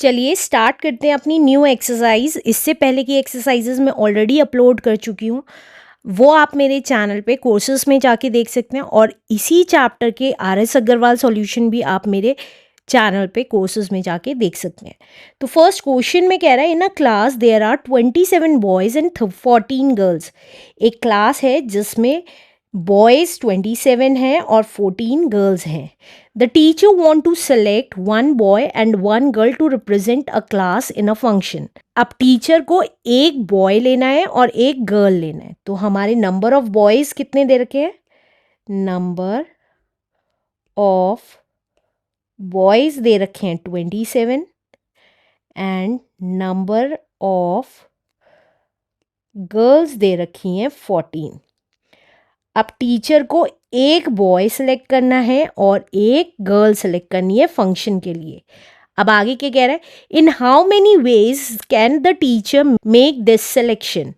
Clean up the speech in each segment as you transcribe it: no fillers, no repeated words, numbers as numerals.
चलिए स्टार्ट करते हैं अपनी न्यू एक्सरसाइज। इससे पहले की एक्सरसाइजेज मैं ऑलरेडी अपलोड कर चुकी हूँ, वो आप मेरे चैनल पे कोर्सेज में जाके देख सकते हैं। और इसी चैप्टर के RS अग्रवाल सॉल्यूशन भी आप मेरे चैनल पे कोर्सेज में जाके देख सकते हैं। तो फर्स्ट क्वेश्चन में कह रहा है, in a class there are 27 boys and 14 girls. एक क्लास है जिसमें बॉयज़ 27 हैं और 14 गर्ल्स हैं। The teacher want to select one boy and one girl to represent a class in a function. अब टीचर को एक बॉय लेना है और एक गर्ल लेना है। तो हमारे नंबर ऑफ बॉयज़ कितने दे रखे हैं? नंबर ऑफ बॉयज़ दे रखे हैं 27 and number of girls they रखी हैं 14। अब टीचर को एक बॉय सेलेक्ट करना है और एक गर्ल सेलेक्ट करनी है फंक्शन के लिए। अब आगे क्या कह रहा है, in how many ways can the teacher make this selection.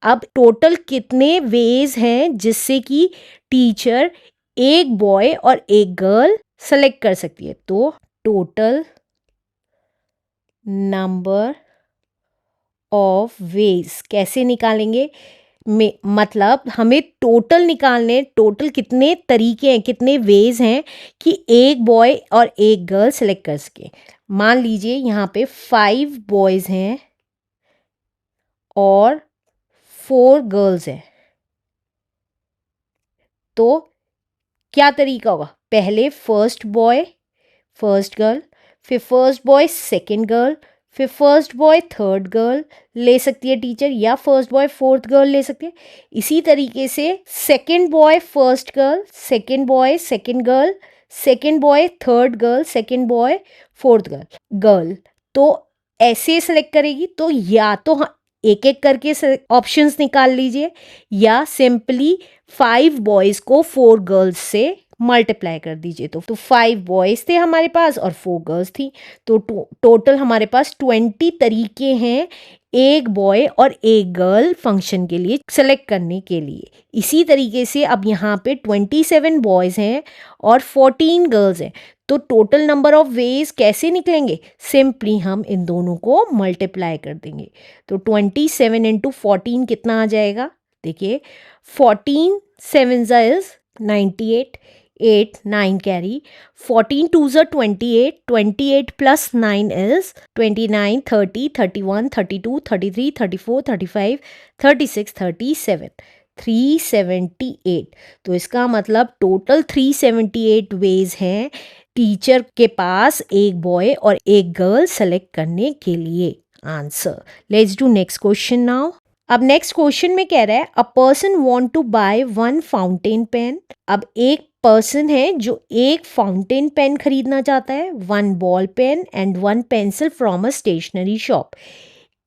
अब टोटल कितने वेज हैं जिससे कि टीचर एक बॉय और एक गर्ल सेलेक्ट कर सकती है। तो टोटल नंबर ऑफ वेज कैसे निकालेंगे, में मतलब हमें टोटल निकालने, टोटल कितने तरीके हैं, कितने वेज हैं कि एक बॉय और एक गर्ल सेलेक्ट कर सके। मान लीजिए यहाँ पे 5 बॉयज़ हैं और 4 गर्ल्स हैं, तो क्या तरीका होगा? पहले फर्स्ट बॉय फर्स्ट गर्ल, फिर फर्स्ट बॉय सेकंड गर्ल, फिर फर्स्ट बॉय थर्ड गर्ल ले सकती है टीचर, या फर्स्ट बॉय फोर्थ गर्ल ले सकती है। इसी तरीके से second boy first girl, second boy second girl, second boy third girl, second boy fourth girl. तो ऐसे सेलेक्ट करेगी। तो या तो एक एक करके ऑप्शंस निकाल लीजिए, या सिंपली 5 बॉयज़ को 4 गर्ल्स से मल्टीप्लाई कर दीजिए। तो 5 बॉयज़ थे हमारे पास और 4 गर्ल्स थी। तो टोटल हमारे पास 20 तरीके हैं एक बॉय और एक गर्ल फंक्शन के लिए सेलेक्ट करने के लिए। इसी तरीके से अब यहाँ पे 27 बॉयज़ हैं और 14 गर्ल्स हैं। तो टोटल नंबर ऑफ वेज कैसे निकलेंगे? सिंपली हम इन दोनों को मल्टीप्लाई कर देंगे। तो 27 इंटू 14 कितना आ जाएगा? देखिए 14 7 इज 98, 8 9 कैरी, 14 2 28, 28 प्लस 9 is 29, 30, 31, 32, 33, 34, 35, 36, 37, 378। तो इसका मतलब टोटल 378 वेज हैं टीचर के पास एक बॉय और एक गर्ल सेलेक्ट करने के लिए। Answer. Let's do next question now. अब नेक्स्ट क्वेश्चन में कह रहा है, a person want to buy one fountain pen. अब एक पर्सन है जो एक फाउंटेन पेन खरीदना चाहता है, one ball pen and one pencil from a stationery shop.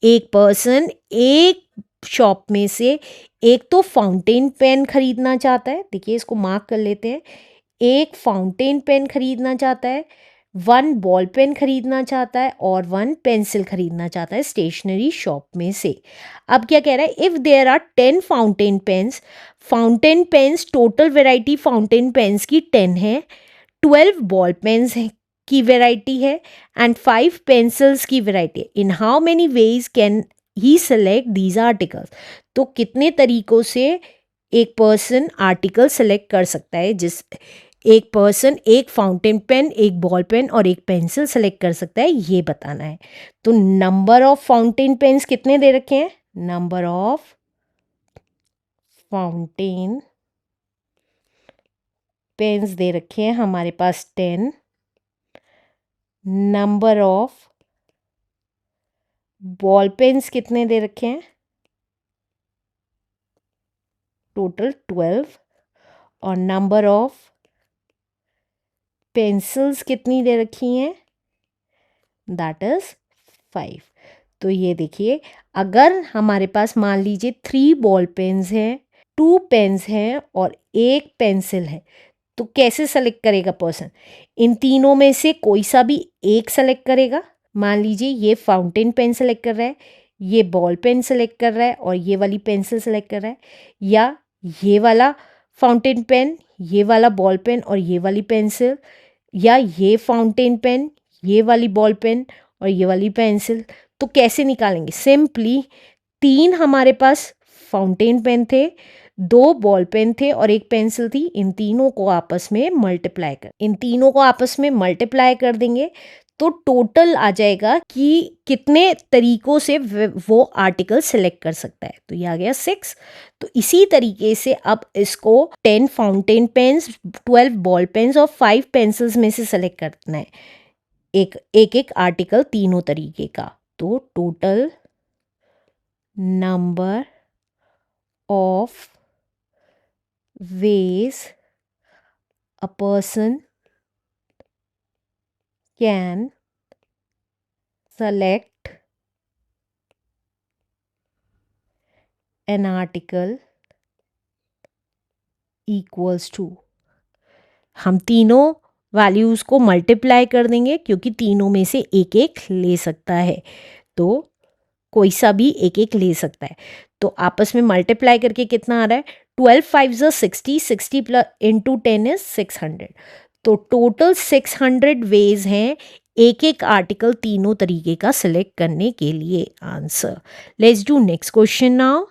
एक पर्सन एक शॉप में से एक तो फाउंटेन पेन खरीदना चाहता है, देखिए इसको मार्क कर लेते हैं। एक फाउंटेन पेन खरीदना चाहता है, वन बॉल पेन खरीदना चाहता है और वन पेंसिल खरीदना चाहता है स्टेशनरी शॉप में से। अब क्या कह रहा है, if there are 10 fountain pens total variety fountain pens की 10 है, 12 बॉल पेन्स की वेराइटी है एंड 5 पेंसिल्स की वेराइटी है। In how many ways can he select these articles. तो कितने तरीकों से एक पर्सन आर्टिकल सेलेक्ट कर सकता है, जिस एक पर्सन एक फाउंटेन पेन, एक बॉल पेन और एक पेंसिल सेलेक्ट कर सकता है, ये बताना है। तो नंबर ऑफ फाउंटेन पेन्स कितने दे रखे हैं? नंबर ऑफ फाउंटेन पेन्स दे रखे हैं हमारे पास 10। नंबर ऑफ बॉल पेन्स कितने दे रखे हैं? टोटल 12। और नंबर ऑफ पेंसिल्स कितनी दे रखी हैं? That is 5। तो ये देखिए, अगर हमारे पास मान लीजिए 3 बॉल पेन्स हैं, 2 पेन्स हैं और एक पेंसिल है, तो कैसे सेलेक्ट करेगा पर्सन? इन तीनों में से कोई सा भी एक सेलेक्ट करेगा। मान लीजिए ये फाउंटेन पेन सेलेक्ट कर रहा है, ये बॉल पेन सेलेक्ट कर रहा है और ये वाली पेंसिल सेलेक्ट कर रहा है, या ये वाला फाउंटेन पेन, ये वाला बॉल पेन और ये वाली पेंसिल, या ये फाउंटेन पेन, ये वाली बॉल पेन और ये वाली पेंसिल। तो कैसे निकालेंगे? सिंपली 3 हमारे पास फाउंटेन पेन थे, 2 बॉल पेन थे और 1 पेंसिल थी। इन तीनों को आपस में मल्टीप्लाई कर देंगे तो टोटल आ जाएगा कि कितने तरीकों से वो आर्टिकल सेलेक्ट कर सकता है। तो ये आ गया 6। तो इसी तरीके से अब इसको 10 फाउंटेन पेन्स, 12 बॉल पेन्स और 5 पेंसिल्स में से सेलेक्ट करना है, एक आर्टिकल तीनों तरीके का। तो total number of ways a person can select an article equals to, हम तीनों वैल्यूज़ को मल्टीप्लाई कर देंगे क्योंकि तीनों में से एक एक ले सकता है, तो कोई सा भी एक एक ले सकता है। तो आपस में मल्टीप्लाई करके कितना आ रहा है? 12 5 60, 60 प्लस इंटू 10 इज 600। तो टोटल 600 वेज हैं एक एक आर्टिकल तीनों तरीके का सिलेक्ट करने के लिए। Answer. Let's do next question now.